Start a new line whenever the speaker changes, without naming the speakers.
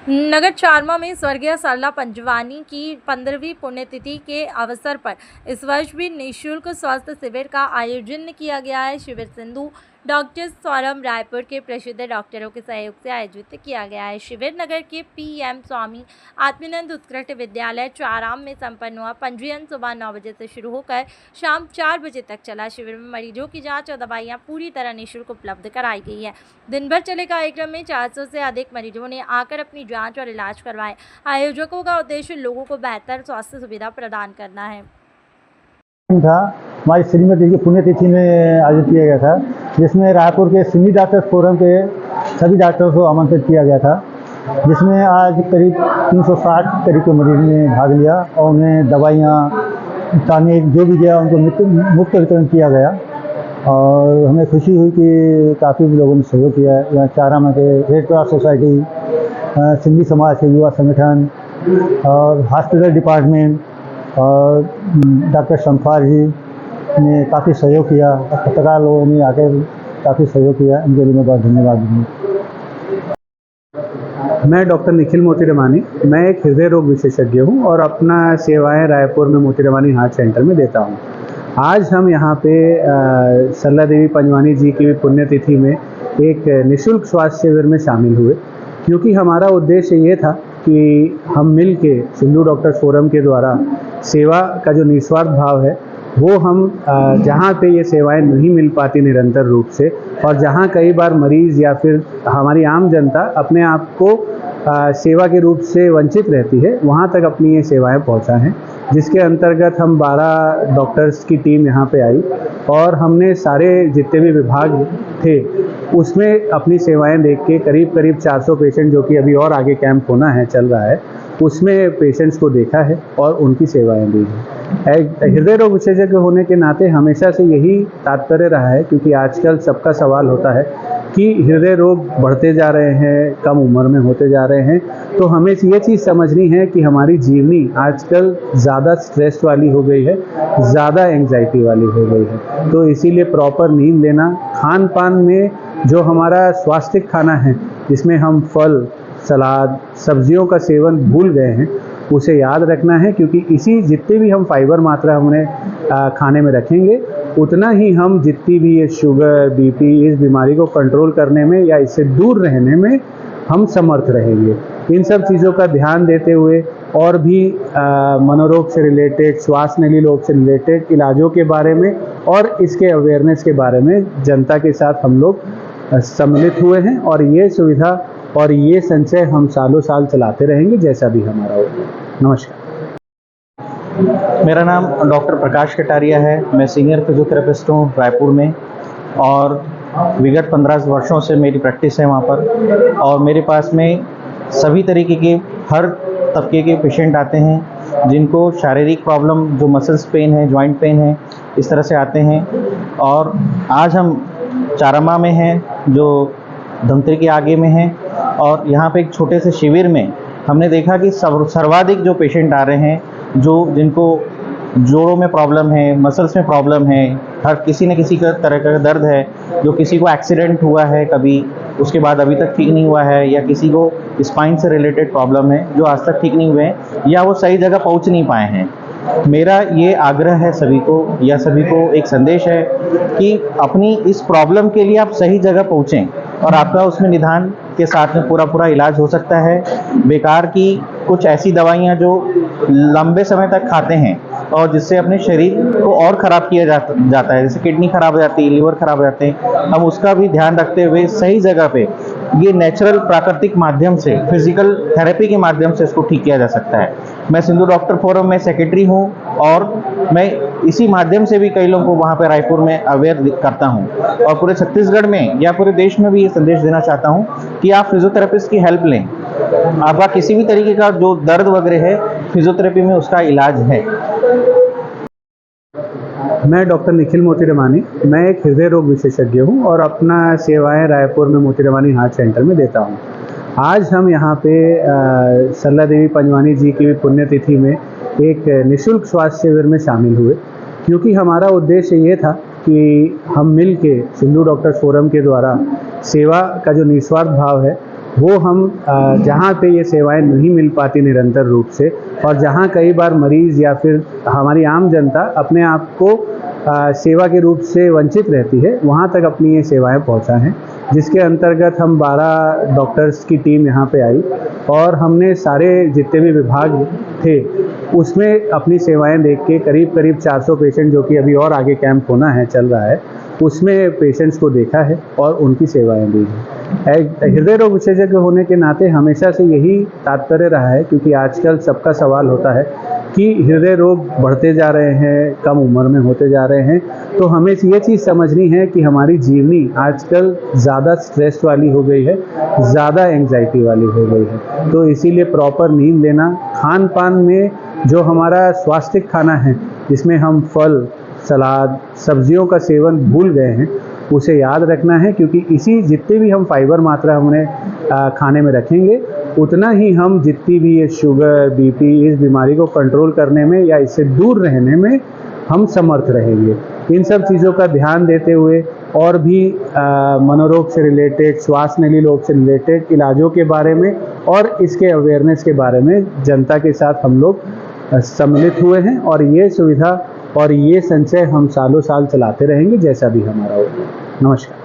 नगर चारमा में स्वर्गीय सरला पंजवानी की 15वीं पुण्यतिथि के अवसर पर इस वर्ष भी निःशुल्क स्वास्थ्य शिविर का आयोजन किया गया है। शिविर सिंधु डॉक्टर्स फोरम रायपुर के प्रसिद्ध डॉक्टरों के सहयोग से आयोजित किया गया है। शिविर नगर के पीएम स्वामी आत्मानंद उत्कृष्ट विद्यालय चाराम में संपन्न हुआ। पंजीयन सुबह 9 बजे से शुरू होकर शाम 4 बजे तक चला। शिविर में मरीजों की जांच और दवाइयां पूरी तरह निःशुल्क उपलब्ध कराई गई है। दिन भर चले कार्यक्रम में 400 से अधिक मरीजों ने आकर अपनी जांच और इलाज करवाए। आयोजकों का उद्देश्य लोगों को बेहतर स्वास्थ्य सुविधा प्रदान करना है।
था हमारी श्रीमती की पुण्यतिथि में आयोजित किया गया था, जिसमें रायपुर के सिंधी डॉक्टर्स फोरम के सभी डॉक्टरों को आमंत्रित किया गया था, जिसमें आज करीब 360 करीब के मरीज ने भाग लिया और उन्हें दवाइयाँ टॉनिक जो भी दिया उनको मुफ्त वितरण किया गया। और हमें खुशी हुई कि काफ़ी लोगों ने सहयोग किया है। यहाँ चारामा के रेड क्रॉस सोसाइटी, सिंधी समाज के युवा संगठन और हॉस्पिटल डिपार्टमेंट और डॉक्टर शंफार जी ने काफ़ी सहयोग किया और पत्रकार लोगों ने आकर काफ़ी सहयोग किया। इनके लिए मैं बहुत धन्यवाद दूँगा।
मैं डॉक्टर निखिल मोतीरामानी, मैं एक हृदय रोग विशेषज्ञ हूँ और अपना सेवाएं रायपुर में मोतीरामानी हार्ट सेंटर में देता हूँ। आज हम यहाँ पे सरला देवी पंजवानी जी की पुण्यतिथि में एक निःशुल्क स्वास्थ्य शिविर में शामिल हुए, क्योंकि हमारा उद्देश्य ये था कि हम मिल के सिंधु डॉक्टर्स फोरम के द्वारा सेवा का जो निस्वार्थ भाव है वो हम जहाँ पे ये सेवाएं नहीं मिल पाती निरंतर रूप से, और जहाँ कई बार मरीज़ या फिर हमारी आम जनता अपने आप को सेवा के रूप से वंचित रहती है, वहाँ तक अपनी ये सेवाएं पहुँचा हैं। जिसके अंतर्गत हम 12 डॉक्टर्स की टीम यहाँ पे आई और हमने सारे जितने भी विभाग थे उसमें अपनी सेवाएं देख के करीब 400 पेशेंट, जो कि अभी और आगे कैंप होना है, चल रहा है, उसमें पेशेंट्स को देखा है और उनकी सेवाएं दी हैं। हृदय रोग विशेषज्ञ होने के नाते हमेशा से यही तात्पर्य रहा है, क्योंकि आजकल सबका सवाल होता है कि हृदय रोग बढ़ते जा रहे हैं, कम उम्र में होते जा रहे हैं, तो हमें ये चीज़ समझनी है कि हमारी जीवनी आजकल ज़्यादा स्ट्रेस वाली हो गई है, ज़्यादा एंग्जाइटी वाली हो गई है। तो इसीलिए प्रॉपर नींद लेना, खान पान में जो हमारा स्वास्थ्य खाना है जिसमें हम फल, सलाद, सब्जियों का सेवन भूल गए हैं, उसे याद रखना है, क्योंकि इसी जितने भी हम फाइबर मात्रा हमने खाने में रखेंगे उतना ही हम जितनी भी ये शुगर, बीपी, इस बीमारी को कंट्रोल करने में या इससे दूर रहने में हम समर्थ रहेंगे। इन सब चीज़ों का ध्यान देते हुए और भी मनोरोग से रिलेटेड, श्वास नली रोग से रिलेटेड इलाजों के बारे में और इसके अवेयरनेस के बारे में जनता के साथ हम लोग सम्मिलित हुए हैं, और ये सुविधा और ये संचय हम सालों साल चलाते रहेंगे जैसा भी हमारा हो। नमस्कार।
मेरा नाम डॉक्टर प्रकाश कटारिया है। मैं सीनियर फिजियोथेरेपिस्ट हूँ रायपुर में, और विगत 15 वर्षों से मेरी प्रैक्टिस है वहाँ पर। और मेरे पास में सभी तरीके के, हर तबके के पेशेंट आते हैं जिनको शारीरिक प्रॉब्लम, जो मसल्स पेन है, जॉइंट पेन है, इस तरह से आते हैं। और आज हम चारामा में हैं, जो धमतरी के आगे में है, और यहाँ पे एक छोटे से शिविर में हमने देखा कि सर्वाधिक जो पेशेंट आ रहे हैं, जिनको जोड़ों में प्रॉब्लम है, मसल्स में प्रॉब्लम है, हर किसी न किसी का तरह का दर्द है, जो किसी को एक्सीडेंट हुआ है कभी, उसके बाद अभी तक ठीक नहीं हुआ है, या किसी को स्पाइन से रिलेटेड प्रॉब्लम है जो आज तक ठीक नहीं हुए हैं, या वो सही जगह पहुंच नहीं पाए हैं। मेरा ये आग्रह है सभी को, या सभी को एक संदेश है कि अपनी इस प्रॉब्लम के लिए आप सही जगह पहुँचें, और आपका उसमें निदान के साथ में पूरा इलाज हो सकता है। बेकार की कुछ ऐसी दवाइयाँ जो लंबे समय तक खाते हैं और जिससे अपने शरीर को और ख़राब किया जाता है, जैसे किडनी ख़राब हो जाती है, लीवर ख़राब हो जाते हैं, हम उसका भी ध्यान रखते हुए सही जगह पे ये नेचुरल, प्राकृतिक माध्यम से, फिजिकल थेरेपी के माध्यम से इसको ठीक किया जा सकता है। मैं सिंधु डॉक्टर फोरम में सेक्रेटरी हूँ, और मैं इसी माध्यम से भी कई लोगों को वहाँ पे रायपुर में अवेयर करता हूँ, और पूरे छत्तीसगढ़ में या पूरे देश में भी ये संदेश देना चाहता हूँ कि आप फिजियोथेरेपिस्ट की हेल्प लें। आपका किसी भी तरीके का जो दर्द वगैरह है, फिजियोथेरेपी में उसका इलाज है।
मैं डॉक्टर निखिल मोतीरामानी, मैं एक हृदय रोग विशेषज्ञ हूँ और अपना सेवाएं रायपुर में मोतीरामानी हार्ट सेंटर में देता हूँ। आज हम यहाँ पे सरला देवी पंजवानी जी की पुण्यतिथि में एक निःशुल्क स्वास्थ्य शिविर में शामिल हुए, क्योंकि हमारा उद्देश्य ये था कि हम मिल के सिंधु डॉक्टर्स फोरम के द्वारा सेवा का जो निस्वार्थ भाव है वो हम जहाँ पे ये सेवाएं नहीं मिल पाती निरंतर रूप से, और जहाँ कई बार मरीज़ या फिर हमारी आम जनता अपने आप को सेवा के रूप से वंचित रहती है, वहाँ तक अपनी ये सेवाएं पहुँचा हैं, जिसके अंतर्गत हम 12 डॉक्टर्स की टीम यहाँ पे आई और हमने सारे जितने भी विभाग थे उसमें अपनी सेवाएं देख के करीब 400 पेशेंट, जो कि अभी और आगे कैंप होना है, चल रहा है, उसमें पेशेंट्स को देखा है और उनकी सेवाएं दी हैं। एक हृदय रोग विशेषज्ञ होने के नाते हमेशा से यही तात्पर्य रहा है, क्योंकि आजकल सबका सवाल होता है कि हृदय रोग बढ़ते जा रहे हैं, कम उम्र में होते जा रहे हैं, तो हमें ये चीज़ समझनी है कि हमारी जीवनी आजकल ज़्यादा स्ट्रेस वाली हो गई है, ज़्यादा एंग्जाइटी वाली हो गई है। तो इसीलिए प्रॉपर नींद लेना, खान पान में जो हमारा स्वास्थ्य खाना है जिसमें हम फल, सलाद, सब्जियों का सेवन भूल गए हैं, उसे याद रखना है, क्योंकि इसी जितने भी हम फाइबर मात्रा हमने खाने में रखेंगे, उतना ही हम जितनी भी ये शुगर, बीपी, इस बीमारी को कंट्रोल करने में या इससे दूर रहने में हम समर्थ रहेंगे। इन सब चीज़ों का ध्यान देते हुए और भी मनोरोग से रिलेटेड, श्वास नली रोग से रिलेटेड इलाजों के बारे में और इसके अवेयरनेस के बारे में जनता के साथ हम लोग सम्मिलित हुए हैं, और ये सुविधा और ये संचय हम सालों साल चलाते रहेंगे, जैसा भी हमारा होगा। नमस्कार।